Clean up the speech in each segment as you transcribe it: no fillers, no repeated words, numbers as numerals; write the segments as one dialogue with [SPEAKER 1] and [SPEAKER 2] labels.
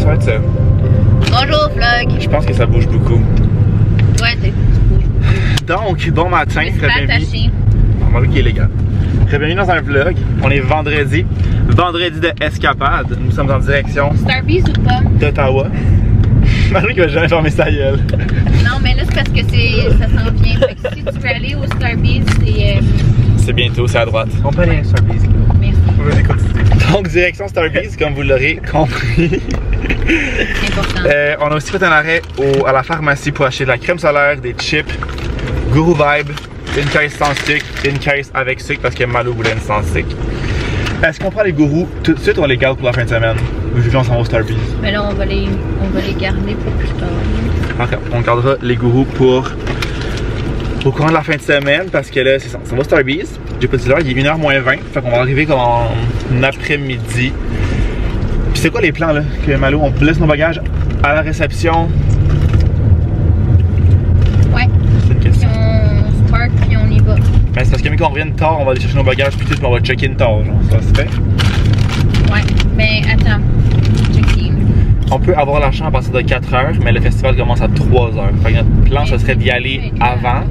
[SPEAKER 1] ça va être ça.
[SPEAKER 2] Bonjour, vlog.
[SPEAKER 1] Je pense que ça bouge beaucoup.
[SPEAKER 2] Ouais, tu bouges.
[SPEAKER 1] Donc, bon matin,
[SPEAKER 2] Je suis pas attaché.
[SPEAKER 1] On va qui est légal. Bienvenue dans un vlog. On est vendredi. Vendredi de escapade. Nous sommes en direction
[SPEAKER 2] Starbucks ou pas?
[SPEAKER 1] d'Ottawa. Marie qui va jamais fermer sa gueule.
[SPEAKER 2] Non, mais là, c'est parce que ça s'en vient. Fait que si tu veux aller au Starbucks, c'est.
[SPEAKER 1] C'est bientôt, c'est à droite.
[SPEAKER 3] On peut aller à Starbucks.
[SPEAKER 2] Merci.
[SPEAKER 1] Vas-y, continue. Donc, direction Starbucks, comme vous l'aurez compris.
[SPEAKER 2] Important.
[SPEAKER 1] On a aussi fait un arrêt à la pharmacie pour acheter de la crème solaire, des chips, Guru Vibe, une caisse sans stick, une caisse avec stick parce que Malo voulait une sans stick. Est-ce qu'on prend les gourous tout de suite ou on les garde pour la fin de semaine? Vu qu'on s'en va au Starbucks.
[SPEAKER 2] Mais là, on va les garder pour plus tard.
[SPEAKER 1] Ok, on gardera les gourous pour au courant de la fin de semaine parce que là, c'est ça. On va au Starbucks. J'ai pas dit l'heure, il est 1h moins 20. Fait qu'on va arriver comme en après-midi. Puis c'est quoi les plans là? Que Malo, on laisse nos bagages à la réception?
[SPEAKER 2] Ouais.
[SPEAKER 1] C'est une question.
[SPEAKER 2] On se parque puis on y va.
[SPEAKER 1] Mais c'est parce que même qu'on revienne tard, on va aller chercher nos bagages puis tout, puis on va check-in tard, genre, ça se fait.
[SPEAKER 2] Ouais, mais attends. Check-in.
[SPEAKER 1] On peut avoir la chambre à partir de 4h, mais le festival commence à 3h. Fait que notre plan, ce serait d'y aller avant.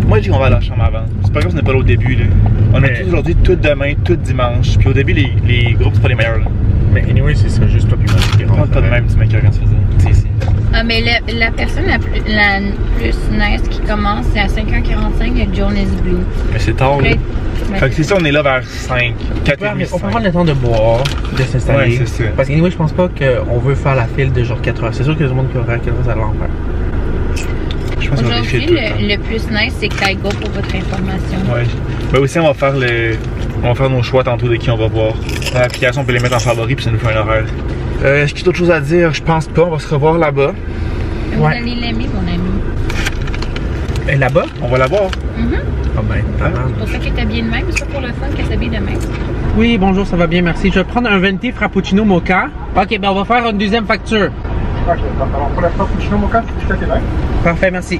[SPEAKER 1] Moi, je dis qu'on va à la chambre avant. C'est pas grave si on n'est pas là au début, là. On est tous aujourd'hui, tout demain, tout dimanche. Puis au début, les groupes, c'est pas les meilleurs, là.
[SPEAKER 3] Mais anyway, c'est ça, juste toi puis moi qui rentre.
[SPEAKER 1] Parle pas de même, tu m'écoeures quand tu faisais. C'est ici.
[SPEAKER 2] Ah, mais la personne la plus nice qui commence, c'est à 5h45 avec Jonas Blue.
[SPEAKER 1] Mais c'est tard, là.
[SPEAKER 2] Ouais.
[SPEAKER 1] Fait que c'est ça, on est là vers 5, 4 h
[SPEAKER 3] On peut prendre le temps de boire, de s'installer.
[SPEAKER 1] Ouais, c'est ça.
[SPEAKER 3] Parce qu'anyway, je pense pas qu'on veut faire la file de genre 4 heures. C'est sûr que tout le monde qui aura 4 heures, ça va l'enfer.
[SPEAKER 1] Je pense qu'on va
[SPEAKER 2] Aujourd'hui,
[SPEAKER 1] défiler tout le temps.
[SPEAKER 2] le plus nice, c'est Kaigo pour votre information.
[SPEAKER 1] Ouais. Ben aussi, on va faire nos choix tantôt de qui on va voir. Dans l'application, on peut les mettre en favori puis ça nous fait un horaire. Est-ce qu'il y a d'autres choses à dire? Je pense pas. On va se revoir là-bas.
[SPEAKER 2] Vous
[SPEAKER 3] Ouais.
[SPEAKER 2] allez l'aimer, mon ami.
[SPEAKER 3] Et là-bas?
[SPEAKER 1] On va la voir.
[SPEAKER 3] Ah ben,
[SPEAKER 2] C'est pour ça qu'il est habillé de même, c'est pas pour le fun qu'elle s'habille de même.
[SPEAKER 3] Oui, bonjour, ça va bien, merci. Je vais prendre un venti frappuccino mocha. Ok, ben on va faire une deuxième facture.
[SPEAKER 4] Ok, alors pour la frappuccino mocha, c'est tout à fait.
[SPEAKER 3] Parfait, merci.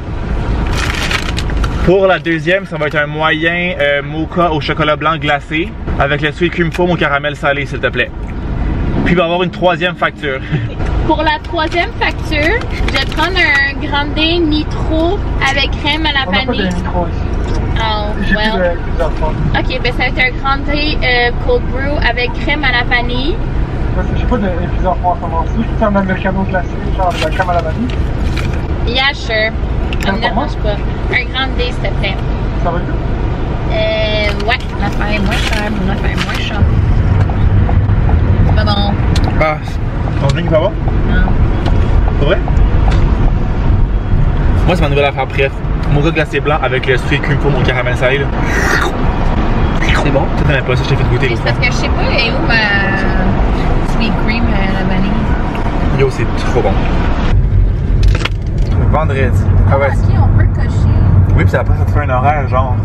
[SPEAKER 1] Pour la deuxième, ça va être un moyen mocha au chocolat blanc glacé avec le sweet cream foam au caramel salé, s'il te plaît. Puis il va y avoir une troisième facture.
[SPEAKER 2] Pour la troisième facture, je vais prendre un grande nitro avec crème à la
[SPEAKER 4] On n'a pas de
[SPEAKER 2] vanille.
[SPEAKER 4] micro ici.
[SPEAKER 2] Oh,
[SPEAKER 4] J'ai
[SPEAKER 2] well.
[SPEAKER 4] plus plusieurs fois.
[SPEAKER 2] Ok, ben ça va être un grande cold brew avec crème à la vanille.
[SPEAKER 4] J'ai pas de plusieurs fois en ce moment-ci. C'est un americano glacé, genre avec la crème à la vanille.
[SPEAKER 2] Yeah, sure. Ça me dérange pas. Un grande s'il te plaît.
[SPEAKER 4] Ça va être
[SPEAKER 2] Ouais, mon affaire est moins chère, mon affaire est moins chère. C'est pas bon.
[SPEAKER 1] Ah, ton drink va bon?
[SPEAKER 2] Non.
[SPEAKER 1] C'est vrai? Moi, c'est ma nouvelle affaire préf. Mocha glacé blanc avec le sweet cream foam au caramel salé. Là.
[SPEAKER 3] C'est bon?
[SPEAKER 1] Tu t'aimais pas ça, je t'ai fait goûter.
[SPEAKER 2] C'est parce que je sais pas où ma sweet cream à la vanille.
[SPEAKER 1] Yo, c'est trop bon. Vendredi. Ah ouais.
[SPEAKER 2] Ok, on peut cocher.
[SPEAKER 1] Oui, puis après, ça te fait un horaire, genre,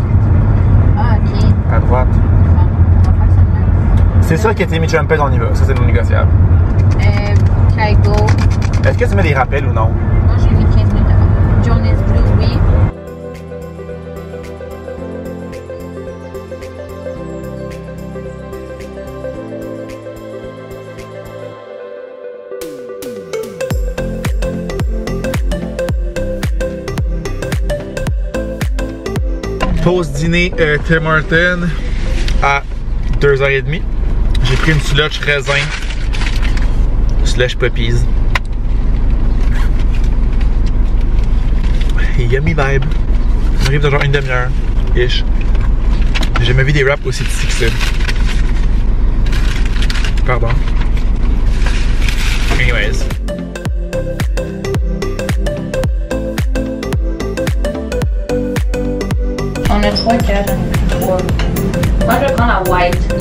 [SPEAKER 2] Ah, ok.
[SPEAKER 1] à droite.
[SPEAKER 2] Bon, on va faire ça de même.
[SPEAKER 1] C'est ça que Timmy Trumpet, on y va. Ça, c'est non négociable.
[SPEAKER 2] Kaigo.
[SPEAKER 1] Est-ce que tu mets des rappels ou non?
[SPEAKER 2] Moi, j'ai mis 15 minutes avant. Jonas Blue, oui.
[SPEAKER 1] Pause dîner Tim Hortons à 2h30. J'ai pris une slush raisin, slush puppies. Yummy vibe. Ça arrive dans genre une demi-heure, ish. J'ai jamais vu des wraps aussi petits que ça. Pardon. Anyways.
[SPEAKER 2] On a 3 4. Moi, je vais prendre la white.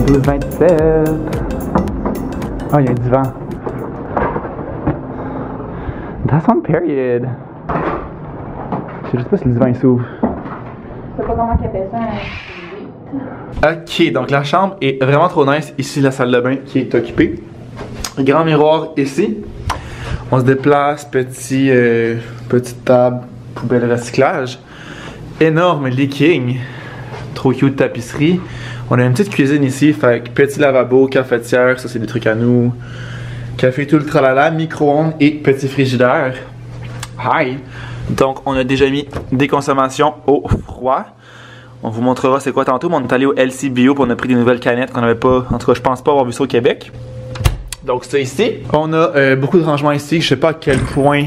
[SPEAKER 1] Le 27. Oh, il y a du vent. That's on period. Je sais pas si le divan s'ouvre.
[SPEAKER 2] Je sais pas comment tu appelles ça.
[SPEAKER 1] Ok, donc la chambre est vraiment trop nice. Ici, la salle de bain qui est occupée. Grand miroir ici. On se déplace, petite table, poubelle recyclage. Énorme leaking. Trop cute tapisserie. On a une petite cuisine ici, fait que petit lavabo, cafetière, ça c'est des trucs à nous. Café tout le tralala, micro-ondes et petit frigidaire. Hi! Donc on a déjà mis des consommations au froid. On vous montrera c'est quoi tantôt, mais on est allé au LC Bio pour on a pris des nouvelles canettes qu'on n'avait pas, en tout cas je pense pas avoir vu ça au Québec. Donc ça ici. On a beaucoup de rangements ici, je sais pas à quel point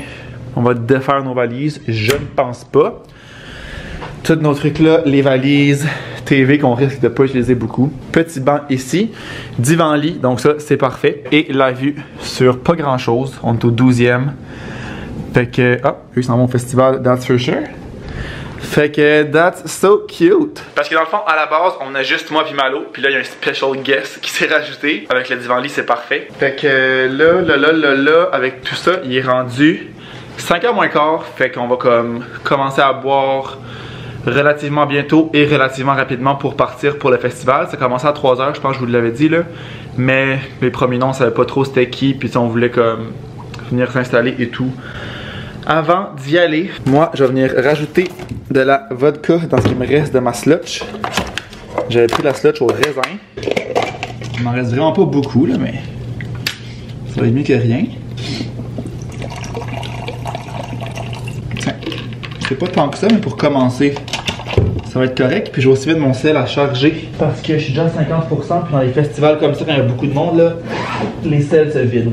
[SPEAKER 1] on va défaire nos valises, je ne pense pas. Tous nos trucs là, les valises, TV qu'on risque de pas utiliser beaucoup. Petit banc ici, divan-lit, donc ça c'est parfait. Et la vue sur pas grand chose, on est au 12e. Fait que, ah, eux ils s'en vont au festival, that's for sure. Fait que, that's so cute. Parce que dans le fond, à la base, on a juste moi puis Malo, puis là il y a un special guest qui s'est rajouté. Avec le divan-lit, c'est parfait. Fait que là, avec tout ça, il est rendu 5h moins quart. Fait qu'on va comme commencer à boire relativement bientôt et relativement rapidement pour partir pour le festival. Ça commence à 3h, je pense que je vous l'avais dit là. Mais les premiers noms, on savait pas trop c'était qui, puis on voulait comme venir s'installer et tout. Avant d'y aller, moi je vais venir rajouter de la vodka dans ce qui me reste de ma slotch. J'avais pris la slotch au raisin. Il m'en reste vraiment pas beaucoup là, mais ça va être mieux que rien. Tiens, c'est pas tant que ça, mais pour commencer, ça va être correct. Puis je vais aussi mettre mon sel à charger parce que je suis déjà à 50%. Puis dans les festivals comme ça, quand il y a beaucoup de monde, là, les sels se vident.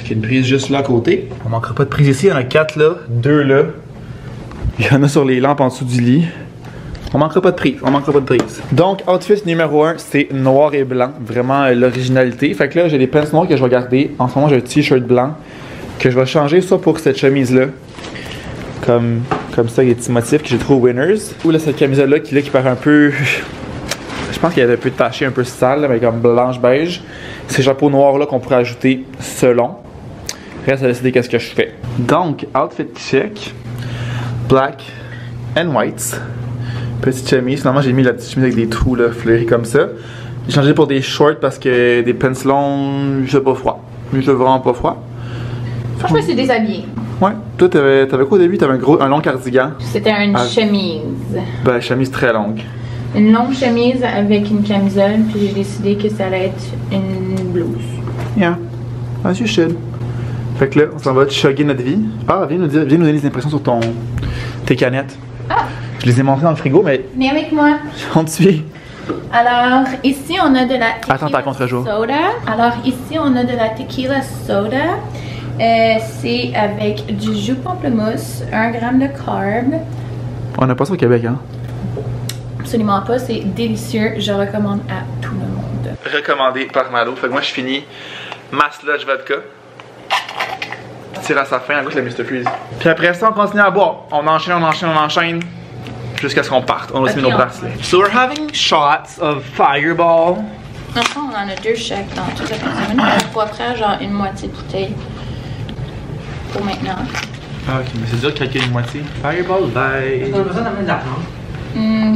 [SPEAKER 1] Il y a une prise juste là à côté. On manquera pas de prise ici. Il y en a 4 là, 2 là. Il y en a sur les lampes en dessous du lit. On manquera pas de prise. On manquera pas de prise. Donc, outfit numéro 1, c'est noir et blanc. Vraiment l'originalité. Fait que là, j'ai des pants noirs que je vais garder. En ce moment, j'ai un t-shirt blanc que je vais changer soit pour cette chemise là. Comme ça, il y a des petits motifs que j'ai trouvé au Winners. Ou là, cette camisole-là qui paraît un peu... Je pense qu'elle est un peu tachée, un peu sale, là, mais comme blanche-beige. Ces chapeaux noirs-là qu'on pourrait ajouter selon. Reste à décider qu'est-ce que je fais. Donc, outfit check. Black and white. Petite chemise. Finalement, j'ai mis la petite chemise avec des trous là, fleuris comme ça. J'ai changé pour des shorts parce que des pants longs, j'ai pas froid. J'ai vraiment pas froid.
[SPEAKER 2] Franchement, c'est déshabillé.
[SPEAKER 1] Ouais. Toi, t'avais quoi au début? T'avais un long cardigan.
[SPEAKER 2] C'était une chemise.
[SPEAKER 1] Ben, chemise très longue.
[SPEAKER 2] Une longue chemise avec une camisole, puis j'ai décidé que ça allait être une blouse.
[SPEAKER 1] Yeah. As you should. Fait que là, on s'en va chugger notre vie. Ah, viens nous donner des impressions sur tes canettes.
[SPEAKER 2] Ah!
[SPEAKER 1] Je les ai montrées dans le frigo, mais
[SPEAKER 2] Venez avec moi.
[SPEAKER 1] on te suit.
[SPEAKER 2] Alors, ici, on a de la tequila
[SPEAKER 1] Attends, t'as contre-jour.
[SPEAKER 2] soda. Alors, ici, on a de la tequila soda. C'est avec du jus pamplemousse, 1 gramme de carb.
[SPEAKER 1] On n'a pas ça au Québec, hein?
[SPEAKER 2] Absolument pas, c'est délicieux. Je recommande à tout le monde.
[SPEAKER 1] Recommandé par Malo. Fait que moi, je finis ma sludge vodka. Tire à sa fin, à gauche la Mr. Freeze. Puis après ça, on continue à boire. On enchaîne. Jusqu'à ce qu'on parte. On va aussi mettre nos bracelets. So we're having shots of Fireball.
[SPEAKER 2] Enfin, on en a 2 chaque dans toute la personne. On va faire genre une moitié de bouteille pour maintenant.
[SPEAKER 1] Ah, ok, mais c'est dur de calculer une moitié. Fireball Light.
[SPEAKER 3] On a besoin d'amener de l'argent.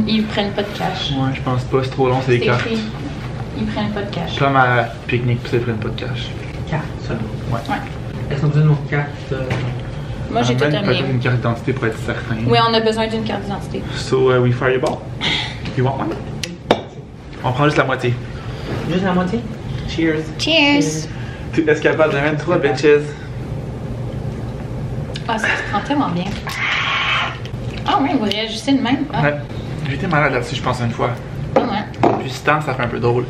[SPEAKER 2] Ils prennent pas de cash.
[SPEAKER 1] Ouais, je pense pas, c'est trop long, c'est des cartes.
[SPEAKER 2] écrit. Ils prennent pas de cash.
[SPEAKER 1] Comme à pique-nique, puis ça, ils prennent pas de cash.
[SPEAKER 3] Carte, seulement.
[SPEAKER 1] Ouais.
[SPEAKER 3] Est-ce qu'on a besoin de nos cartes?
[SPEAKER 2] Moi, j'ai tout
[SPEAKER 1] Amène
[SPEAKER 2] terminé.
[SPEAKER 1] peut-être une carte d'identité pour être certain.
[SPEAKER 2] Oui, on a besoin d'une carte d'identité.
[SPEAKER 1] So, we Fireball. You want one? On prend juste la moitié.
[SPEAKER 3] Juste la moitié? Cheers.
[SPEAKER 2] Cheers!
[SPEAKER 1] Tu es capable de mettre 3 bitches?
[SPEAKER 2] Ah, ça se prend tellement bien. Ah oui, vous réagissez de même. Ah,
[SPEAKER 1] Ouais. J'étais malade là-dessus, je pense, une fois.
[SPEAKER 2] ah ouais.
[SPEAKER 1] Puis ce temps, ça fait un peu drôle.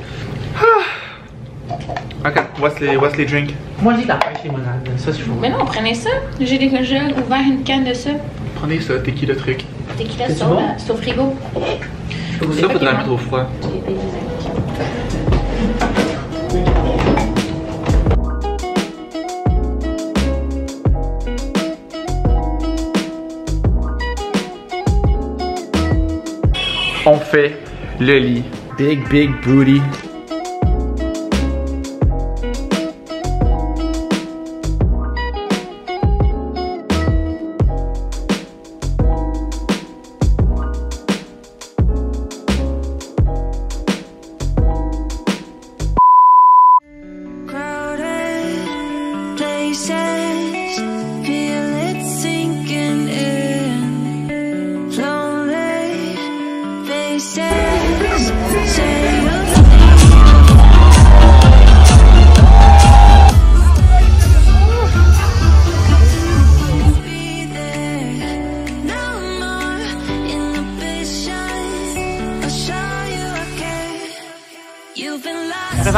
[SPEAKER 1] Ok, what's les drinks?
[SPEAKER 3] Moi, j'ai de la pêche limonade. Ça, c'est chaud.
[SPEAKER 2] Mais non, prenez ça. J'ai déjà ouvert une canne de ça.
[SPEAKER 1] Prenez ça, t'es qui le truc?
[SPEAKER 2] Tequila
[SPEAKER 3] C'est
[SPEAKER 2] soda.
[SPEAKER 3] bon?
[SPEAKER 2] C'est au frigo.
[SPEAKER 1] Ça,
[SPEAKER 2] pas
[SPEAKER 1] faudrait
[SPEAKER 2] qu'il
[SPEAKER 1] mettre au froid.
[SPEAKER 2] J'ai des amis.
[SPEAKER 1] On fait le lit. Big booty.
[SPEAKER 5] Feel it sinking in. Lonely faces.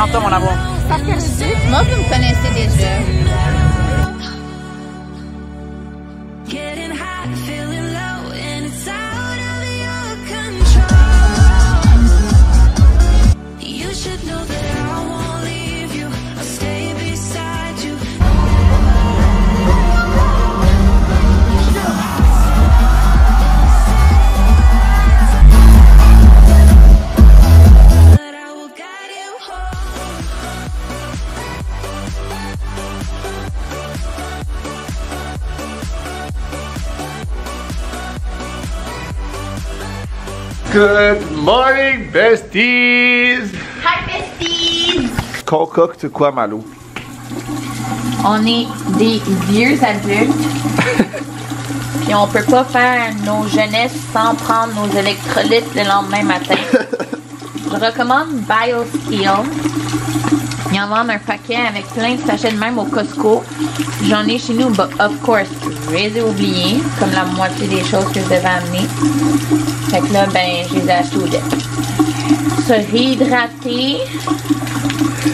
[SPEAKER 3] Présente-toi, mon amour.
[SPEAKER 2] Moi, vous me connaissez déjà.
[SPEAKER 5] Getting hot, feeling low, and it's out of your control. You should know that I won't leave you. I'll stay beside you. But I will guide you home.
[SPEAKER 1] Good morning, besties!
[SPEAKER 2] Hi, besties!
[SPEAKER 1] Concocte quoi, Malo?
[SPEAKER 2] On est des vieux adultes. Puis on peut pas faire nos jeunesses sans prendre nos électrolytes le lendemain matin. Je recommande BioSteel. Ils en vendent un paquet avec plein de sachets de même au Costco. J'en ai chez nous, but of course, je les ai oubliés, comme la moitié des choses que je devais amener. Fait que là, ben, je les ai achetés au DEP. Se réhydrater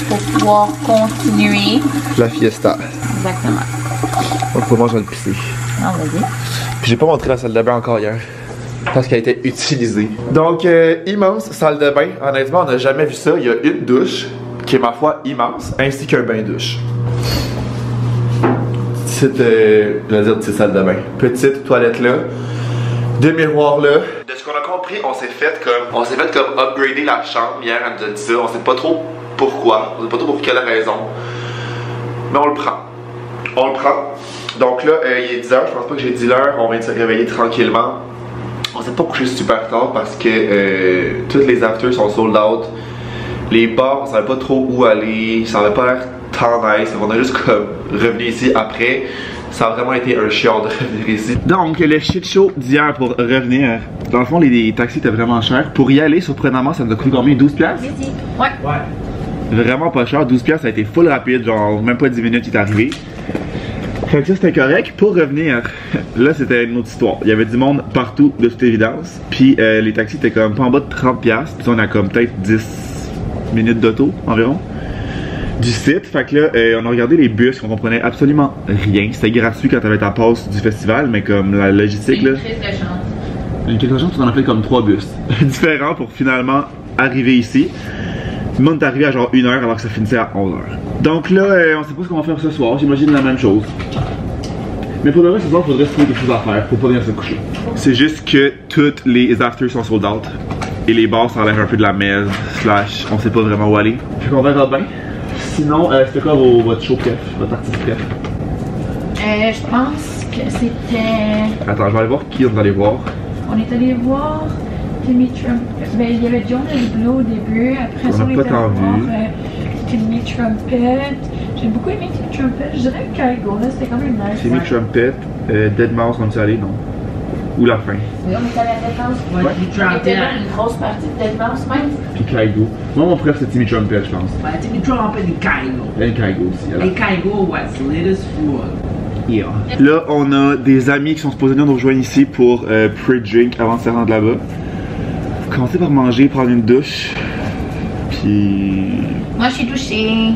[SPEAKER 2] pour pouvoir continuer.
[SPEAKER 1] La fiesta.
[SPEAKER 2] Exactement.
[SPEAKER 1] Donc, pour moi, je vais le pisser.
[SPEAKER 2] Non, vas-y.
[SPEAKER 1] Puis j'ai pas montré la salle de bain encore hier. Parce qu'elle a été utilisée. Donc, immense salle de bain. Honnêtement, on n'a jamais vu ça. Il y a une douche, qui est ma foi immense, ainsi qu'un bain-douche. Petite, je vais dire petite salle de bain. Petite toilette là. Deux miroirs là. De ce qu'on a compris, on s'est fait comme upgrader la chambre. Hier, elle nous a dit ça. On sait pas trop pourquoi. On sait pas trop pour quelle raison. Mais on le prend. On le prend. Donc là, il est 10h. Je pense pas que j'ai dit l'heure. On vient de se réveiller tranquillement. On s'est pas couché super tard parce que toutes les afters sont sold out. Les bars, on savait pas trop où aller. Ça avait pas l'air tant nice. On a juste comme revenu ici après. Ça a vraiment été un chiant de revenir ici. Donc, le shit show d'hier pour revenir. Dans le fond, les taxis étaient vraiment chers. Pour y aller, surprenamment, ça nous a coûté combien? 12$?
[SPEAKER 2] Ouais.
[SPEAKER 1] Vraiment pas cher. 12$, ça a été full rapide. Genre, même pas 10 minutes, il est arrivé. Fait que ça, c'était correct. Pour revenir, là, c'était une autre histoire. Il y avait du monde partout, de toute évidence. Puis, les taxis étaient comme pas en bas de 30$. Puis, on a comme peut-être 10 minutes d'auto environ. Du site, fait que là, on a regardé les bus, on comprenait absolument rien. C'était gratuit quand t'avais ta passe du festival, mais comme la logistique là. Une crise de chance, on a fait comme 3 bus différents pour finalement arriver ici. Le monde est arrivé à genre 1h alors que ça finissait à 11h. Donc là, on sait pas ce qu'on va faire ce soir, j'imagine la même chose. Mais pour le reste, ce soir, il faudrait se trouver quelque chose à faire pour pas venir se coucher. C'est juste que toutes les afters sont sold out. Et les bars, ça a l'air un peu de la merde, slash, on sait pas vraiment où aller. Fait qu'on verra bien. Sinon, c'était quoi votre show préf, votre artiste préf?
[SPEAKER 2] Je pense que c'était...
[SPEAKER 1] Attends, je vais aller voir qui on va aller voir.
[SPEAKER 2] On est allé voir Timmy Trumpet. Ben, il y avait Jonas Blue au début. Après ça, on est allé voir Timmy Trumpet. J'ai beaucoup aimé Timmy Trumpet. Je dirais que Kygo, là, c'était quand même nice.
[SPEAKER 1] Timmy Trumpet, Deadmau5, on est allé, non? Ou la fin?
[SPEAKER 2] Oui, on est allé à Deadmau5.
[SPEAKER 3] Ouais,
[SPEAKER 2] On était là une grosse partie de Deadmau5 même.
[SPEAKER 1] Puis Kygo. Moi, mon préf, c'est Timmy Trumpet, je pense.
[SPEAKER 3] Ouais, Timmy Trumpet et Kygo.
[SPEAKER 1] Et Kygo aussi. Alors.
[SPEAKER 3] Et Kygo was lit as fuck. Yeah.
[SPEAKER 1] Là, on a des amis qui sont supposés venir nous rejoindre ici pour pre-drink avant de se rendre là-bas. Commencer par manger, prendre une douche. Puis.
[SPEAKER 2] Moi, je suis douchée.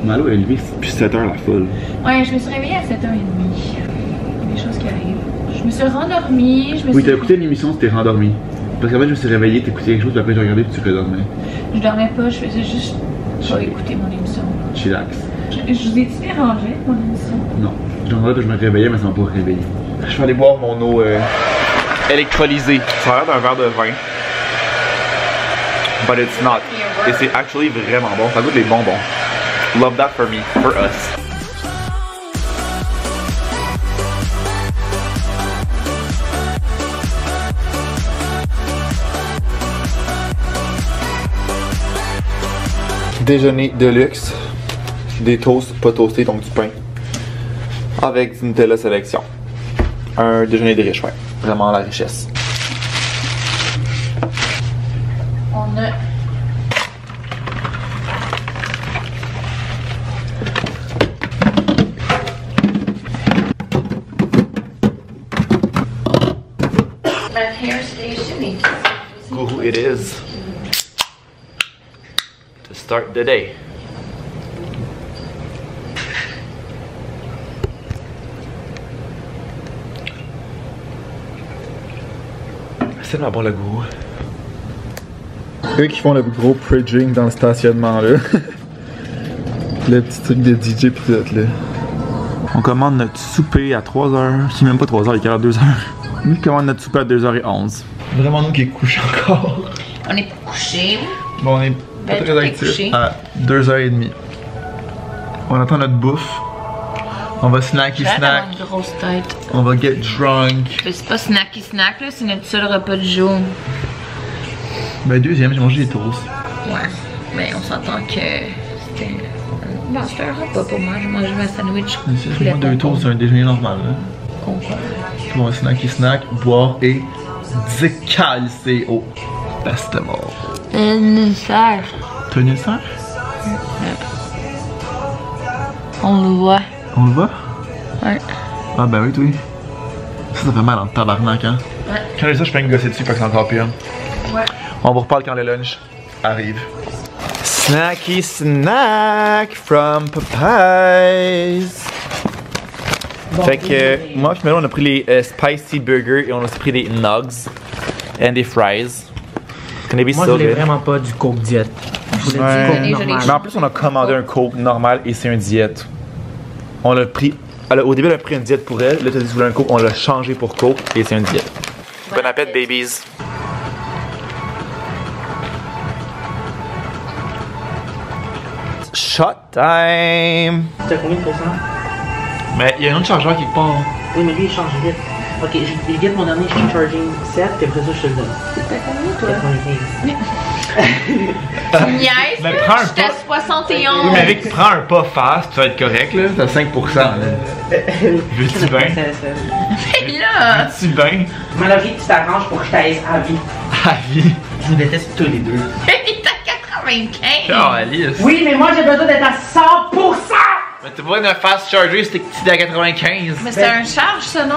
[SPEAKER 1] Malo est levé depuis 7h la folle.
[SPEAKER 2] Ouais, je me suis réveillée à 7h30. Il y a des choses qui arrivent. Je me suis rendormie.
[SPEAKER 1] Oui, t'as écouté l'émission, tu t'es rendormi. Parce qu'en fait, je me suis réveillé, t'écoutais quelque chose, puis après j'ai regardé, puis tu redormais.
[SPEAKER 2] Je dormais pas, je faisais juste pas écouter mon émission.
[SPEAKER 1] Chillax.
[SPEAKER 2] Je vous ai-tu dérangé, mon émission?
[SPEAKER 1] Non. J'en ai que je me réveillais, mais ça m'a pas réveillé. Je vais aller boire mon eau électrolysée. Ça a l'air d'un verre de vin. But it's not. Et c'est actually vraiment bon. Ça goûte les bonbons. Love that for me, for us. Déjeuner de luxe. Des toasts pas toastés, donc du pain. Avec du Nutella sélection. Un déjeuner de riche, ouais. Vraiment la richesse.
[SPEAKER 2] On a... My hair station is...
[SPEAKER 1] Who it is. To start the day. C'est tellement bon le goût. Eux qui font le gros pre-drink dans le stationnement là. Le petit truc de DJ pis tout là. On commande notre souper à 3h. C'est même pas 3h, il est quelle heure? 2h. Nous qui commande notre souper à 2h11. Vraiment nous qui est couché encore.
[SPEAKER 2] On est pas couché.
[SPEAKER 1] Bon, on est pas
[SPEAKER 2] Ben,
[SPEAKER 1] très actifs.
[SPEAKER 2] couché.
[SPEAKER 1] À 2h30. On attend notre bouffe. On va snacky
[SPEAKER 2] J'ai
[SPEAKER 1] snack.
[SPEAKER 2] une grosse tête.
[SPEAKER 1] On va get drunk.
[SPEAKER 2] C'est pas snacky snack là, c'est notre seul repas du jour.
[SPEAKER 1] Ben deuxième, j'ai mangé des toasts.
[SPEAKER 2] Ouais. Mais on s'entend que c'était. Bon, c'était un repas pour moi. J'ai mangé ma sandwich.
[SPEAKER 1] C'est moi 2 toasts, c'est un déjeuner normal là.
[SPEAKER 2] Concombre.
[SPEAKER 1] Puis on va snacky snack, boire et décalcer au festival.
[SPEAKER 2] Nécessaire.
[SPEAKER 1] T'as un nécessaire?
[SPEAKER 2] On le voit.
[SPEAKER 1] On le voit?
[SPEAKER 2] Ouais.
[SPEAKER 1] Ah ben oui, oui. Ça fait mal en tabarnak, hein?
[SPEAKER 2] Ouais.
[SPEAKER 1] Quand j'ai ça, je peux me gosser dessus, fait que c'est encore pire.
[SPEAKER 2] Ouais.
[SPEAKER 1] On vous reparle quand le lunch arrive. Snacky snack from Popeyes. Fait que moi, finalement, on a pris les spicy burgers et on a aussi pris des nugs and des fries. Can they be
[SPEAKER 3] Moi,
[SPEAKER 1] so
[SPEAKER 3] je voulais
[SPEAKER 1] good?
[SPEAKER 3] vraiment pas du Coke diète. Je voulais
[SPEAKER 1] Ouais.
[SPEAKER 3] du Coke
[SPEAKER 2] Je l'ai
[SPEAKER 3] normal.
[SPEAKER 1] Mais en plus, on a commandé un Coke normal et c'est un diète. On l'a pris. Alors, au début, on a pris une diète pour elle. Là, t'as dit que tu voulais un Coke. On l'a changé pour Coke et c'est un diète. Bon appétit, babies. Shot time!
[SPEAKER 3] T'as combien de pourcents?
[SPEAKER 1] Mais il y a un autre chargeur quelque part.
[SPEAKER 3] Oui, mais lui, il change vite. Ok, j'ai vite mon dernier, je suis charging 7, puis après ça, je te le donne.
[SPEAKER 2] T'as combien toi?
[SPEAKER 3] 95.
[SPEAKER 2] Tu niaises?
[SPEAKER 1] Mais prends un
[SPEAKER 2] J'étais à
[SPEAKER 1] pas.
[SPEAKER 2] 71.
[SPEAKER 1] Oui, mais avec, prends un pas fast, tu vas être correct là. T'as 5%. Là. Veux-tu bien?
[SPEAKER 2] Mais là!
[SPEAKER 1] Veux-tu bien?
[SPEAKER 3] Malheureusement, tu t'arranges pour que je t'aise à vie.
[SPEAKER 1] À vie.
[SPEAKER 3] Je vous déteste tous les deux.
[SPEAKER 2] Il est à 95.
[SPEAKER 1] Oh, Alice.
[SPEAKER 3] Oui, mais moi, j'ai besoin d'être à 100%!
[SPEAKER 1] Mais tu vois, une fast charger, c'était que tu es à 95.
[SPEAKER 2] Mais c'est un charge ça, non?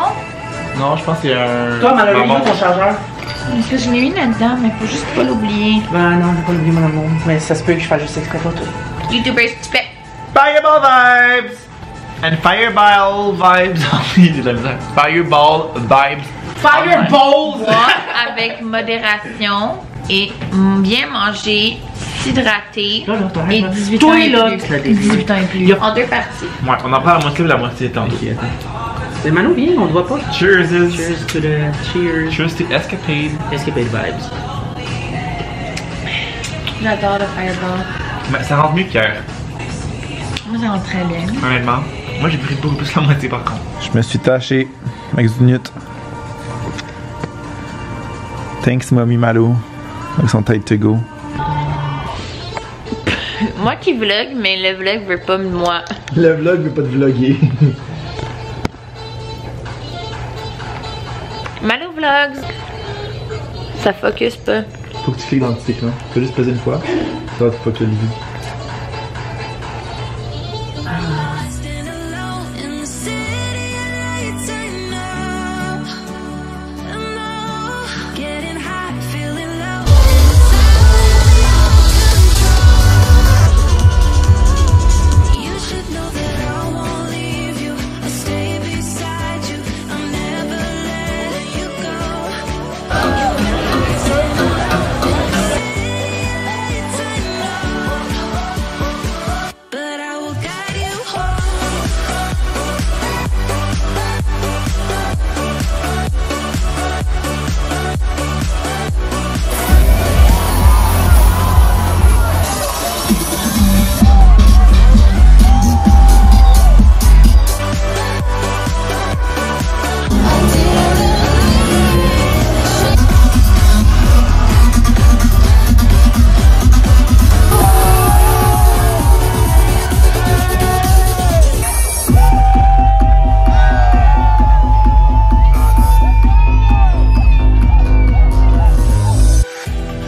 [SPEAKER 1] Non, je pense que c'est un.
[SPEAKER 3] Toi, malheureusement, ton chargeur?
[SPEAKER 2] Parce que je l'ai mis là-dedans, mais faut juste pas l'oublier.
[SPEAKER 3] Ben non, j'ai pas oublié mon amour. Mais ça se peut que je fasse juste exprès pour toi.
[SPEAKER 2] YouTubers, tu fais.
[SPEAKER 1] Fireball vibes! And fireball vibes. J'ai de la misère. Fireball vibes.
[SPEAKER 3] Fireball!
[SPEAKER 2] Boire avec modération et bien manger, s'hydrater
[SPEAKER 3] Là, t'arrêtes,
[SPEAKER 2] et
[SPEAKER 3] là.
[SPEAKER 2] 18
[SPEAKER 3] Toi,
[SPEAKER 2] ans et
[SPEAKER 3] là,
[SPEAKER 2] plus.
[SPEAKER 3] tu-
[SPEAKER 2] 18 ans et plus. En deux parties.
[SPEAKER 1] Ouais, on en parle à moitié, la moitié tantôt.
[SPEAKER 3] Ok, attends. C'est Mano, viens, on te voit pas.
[SPEAKER 1] Cheers!
[SPEAKER 3] Cheers to the cheers.
[SPEAKER 1] Cheers to escapade.
[SPEAKER 3] Escapade vibes.
[SPEAKER 2] J'adore le fireball.
[SPEAKER 1] Mais ça rentre mieux qu'hier,
[SPEAKER 2] Moi, ça rentre très bien.
[SPEAKER 1] honnêtement. Moi, j'ai pris beaucoup plus la moitié par contre. Je me suis taché avec du nut. Thanks, Mommy Malo. Avec son tête to go.
[SPEAKER 2] Moi qui vlog, mais le vlog veut pas de moi.
[SPEAKER 1] Le vlog veut pas te vlogger.
[SPEAKER 2] Malo Vlogs. Ça focus pas.
[SPEAKER 1] Faut que tu cliques dans le petit écran. Faut juste peser une fois. Ça va te focus le vue.
[SPEAKER 5] Stand alone in the city at night, turn up. Getting high, feeling low. You should know that I won't leave you. I'll stay beside you. I'm never letting you go. But I will guide you home.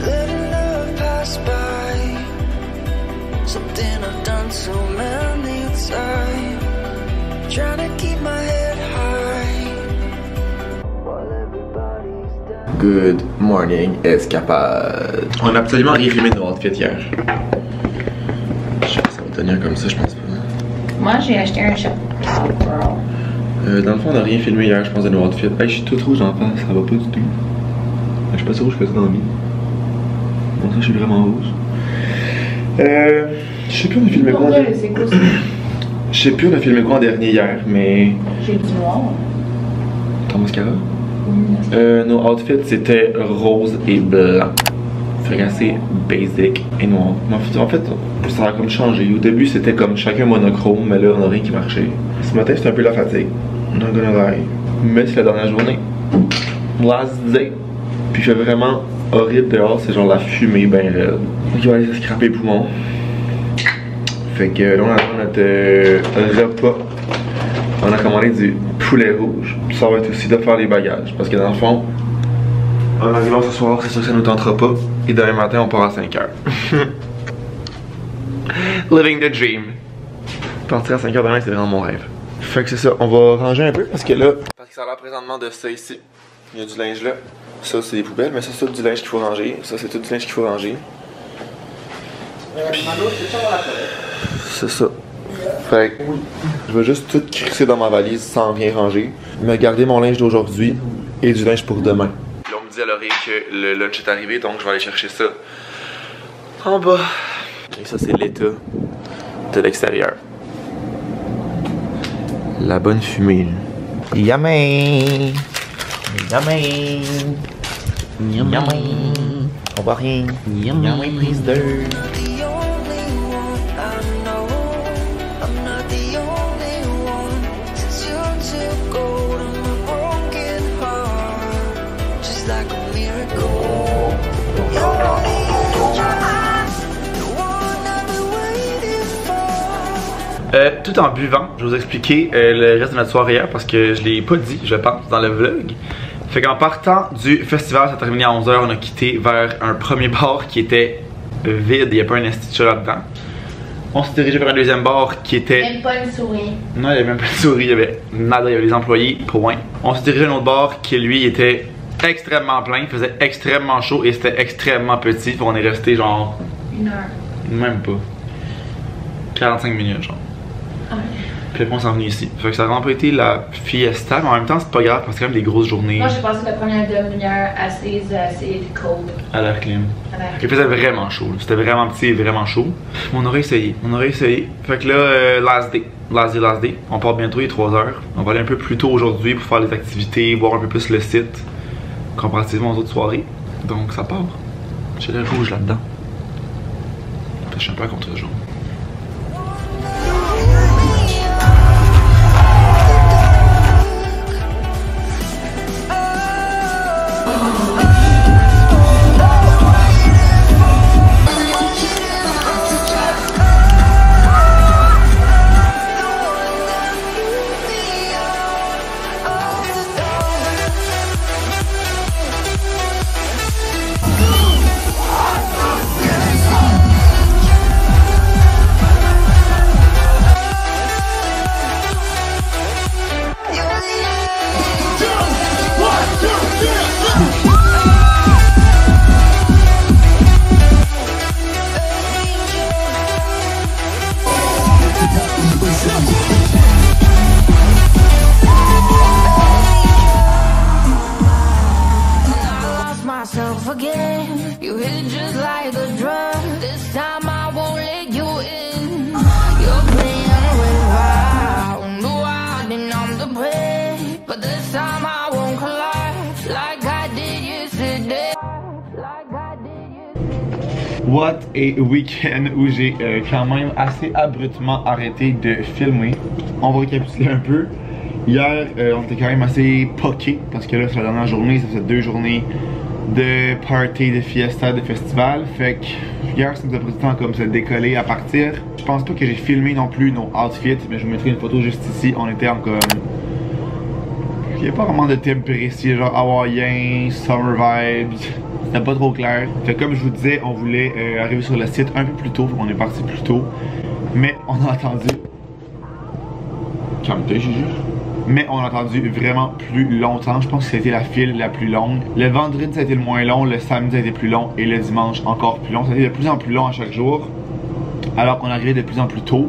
[SPEAKER 5] Letting love pass by. Something I've done so many times. Trying to keep my head high. While everybody's down.
[SPEAKER 1] Good morning, escapade. On a absolument rien filmé de nos outfits hier. Je sais pas si ça va tenir comme ça, je pense pas.
[SPEAKER 2] Moi, j'ai acheté un shop.
[SPEAKER 1] Dans le fond, on a rien filmé hier, je pense, de nos outfits. Hey, je suis toute rouge en face, ça va pas du tout. Je suis pas si rouge que ça dans la vie. Bon, ça, je suis vraiment rouge. Je sais plus on a filmé quoi.
[SPEAKER 2] C'est quoi ça?
[SPEAKER 1] Je sais plus on a filmé quoi en dernier hier, mais.
[SPEAKER 2] J'ai du noir.
[SPEAKER 1] Ton mascara? Nos outfits c'était rose et blanc. Fait assez basic et noir. En fait, ça a comme changé. Au début c'était comme chacun monochrome, mais là on a rien qui marchait. Ce matin c'était un peu la fatigue. Not gonna lie. Mais c'est la dernière journée. Last day. Puis il fait vraiment horrible dehors, c'est genre la fumée ben raide. Donc il va aller se scraper les poumons. Fait que là on a notre repas. On a commandé du poulet rouge. Ça va être aussi de faire les bagages. Parce que dans le fond, en arrivant ce soir, c'est sûr que ça nous tentera pas. Et demain matin, on part à 5h. Living the dream. Partir à 5h demain, c'est vraiment mon rêve. Fait que c'est ça. On va ranger un peu parce que là, parce que ça a l'air présentement de ça ici. Il y a du linge là. Ça, c'est des poubelles, mais ça, c'est tout du linge qu'il faut ranger. Ça, c'est tout du linge qu'il faut ranger. C'est ça. Fait que je vais juste tout crisser dans ma valise sans rien ranger. Mais garder mon linge d'aujourd'hui et du linge pour demain. Là, on me dit à l'oreille que le lunch est arrivé, donc je vais aller chercher ça en bas. Et ça, c'est l'état de l'extérieur. La bonne fumée. Yummy! Yummy! Yummy! On voit rien. Yummy, please, deux. Tout en buvant, je vais vous expliquer le reste de notre soirée hier parce que je l'ai pas dit, je pense, dans le vlog. Fait qu'en partant du festival, ça a terminé à 11h, on a quitté vers un premier bar qui était vide, il n'y a pas un institut là-dedans. On s'est dirigé vers un deuxième bar qui était...
[SPEAKER 2] Même pas une souris.
[SPEAKER 1] Non, il n'y avait même pas de souris, il y avait nada, il y avait les employés, point. On s'est dirigé à un autre bar qui lui était extrêmement plein, il faisait extrêmement chaud et c'était extrêmement petit. Fait qu'on est resté genre...
[SPEAKER 2] 1 heure.
[SPEAKER 1] Même pas. 45 minutes genre.
[SPEAKER 2] Ouais.
[SPEAKER 1] Puis après on s'est revenu ici. Fait que ça a vraiment pas été la fiesta, mais en même temps c'est pas grave parce que c'est quand même des grosses journées.
[SPEAKER 2] Moi j'ai passé la première demi-heure assise cold.
[SPEAKER 1] À l'air clim.
[SPEAKER 2] À l'air
[SPEAKER 1] Il faisait vraiment chaud, c'était vraiment petit et vraiment chaud. Mais on aurait essayé, Fait que là, last day. On part bientôt, il est 3h. On va aller un peu plus tôt aujourd'hui pour faire les activités, voir un peu plus le site, comparativement aux autres soirées. Donc ça part. J'ai le rouge là-dedans. Je suis un peu à contre-jour.
[SPEAKER 5] You hit just like a drum. This time I won't let you in. You're playing with fire. No, I didn't on the play, but this time I won't collide like I did yesterday.
[SPEAKER 1] What a week-end où j'ai quand même assez abruptement arrêté de filmer. On va récapituler un peu. Hier, on était quand même assez poqué parce que là, c'est la dernière journée, ça faisait 2 journées de party, de fiesta, de festival. Fait que hier, ça nous a pris du temps comme se décoller à partir. Je pense pas que j'ai filmé non plus nos outfits, mais je vous mettrai une photo juste ici. On était en comme... Il n'y a pas vraiment de thème précis, genre hawaïen, summer vibes. C'était pas trop clair. Fait que comme je vous disais, on voulait arriver sur le site un peu plus tôt. On est parti plus tôt. Mais on a attendu... Calme-toi, Gigi. Mais on a attendu vraiment plus longtemps. Je pense que c'était la file la plus longue. Le vendredi, ça a été le moins long. Le samedi, ça a été plus long. Et le dimanche, encore plus long. Ça a été de plus en plus long à chaque jour. Alors qu'on arrivait de plus en plus tôt.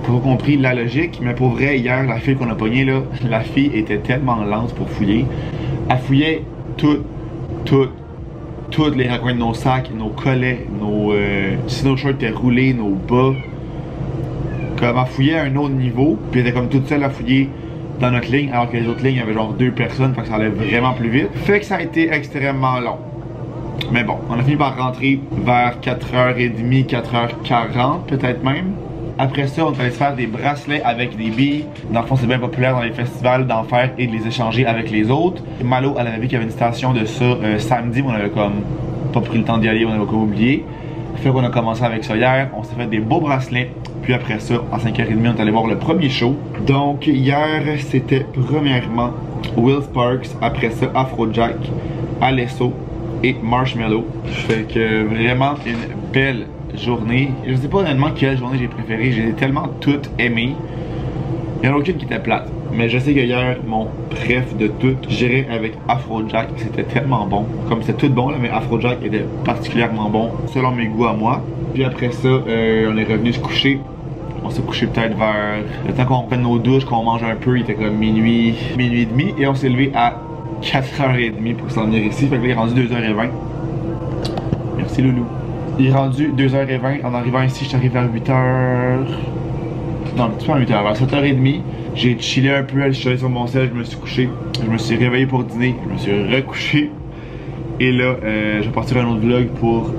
[SPEAKER 1] Pour avoir compris la logique. Mais pour vrai, hier, la fille qu'on a pognée, là, la fille était tellement lente pour fouiller. Elle fouillait tout tous les raccoins de nos sacs, nos collets, si nos shorts étaient roulés, nos bas. Comme à fouiller à un autre niveau, puis elle était comme toute seule à fouiller dans notre ligne, alors que les autres lignes, il y avait genre 2 personnes, fait que ça allait vraiment plus vite. Fait que ça a été extrêmement long. Mais bon, on a fini par rentrer vers 4h30, 4h40 peut-être même. Après ça, on allait se faire des bracelets avec des billes. Dans le fond, c'est bien populaire dans les festivals d'en faire et de les échanger avec les autres. Malo, elle avait vu qu'il y avait une station de ça samedi, mais on avait comme pas pris le temps d'y aller, on avait comme oublié. Fait qu'on a commencé avec ça hier, on s'est fait des beaux bracelets. Puis après ça, à 5h30, on est allé voir le premier show. Donc hier, c'était premièrement Will Sparks, après ça Afrojack, Alesso et Marshmello. Fait que vraiment une belle journée. Je sais pas honnêtement quelle journée j'ai préférée, j'ai tellement toutes aimées. Il n'y en a aucune qui était plate. Mais je sais que hier, mon préf de toutes, j'irais avec Afrojack. C'était tellement bon. Comme c'était tout bon, là, mais Afrojack était particulièrement bon, selon mes goûts à moi. Puis après ça, on est revenu se coucher. On s'est couché peut-être vers... Le temps qu'on prenne nos douches, qu'on mange un peu, il était comme minuit et demi. Et on s'est levé à 4h30 pour s'en venir ici. Fait que là, il est rendu 2h20. Merci Loulou. Il est rendu 2h20. En arrivant ici, je suis arrivé vers 8h... Non, un petit peu à 8h, vers 7h30. J'ai chillé un peu, je suis allé sur mon sel, je me suis couché. Je me suis réveillé pour dîner, je me suis recouché. Et là, je vais partir un autre vlog pour...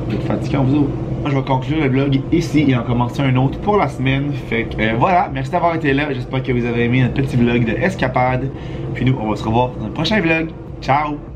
[SPEAKER 1] Vous êtes fatiguant, vous autres? Moi, je vais conclure le vlog ici et en commencer un autre pour la semaine. Fait que voilà, merci d'avoir été là. J'espère que vous avez aimé notre petit vlog de escapade. Puis nous, on va se revoir dans un prochain vlog. Ciao!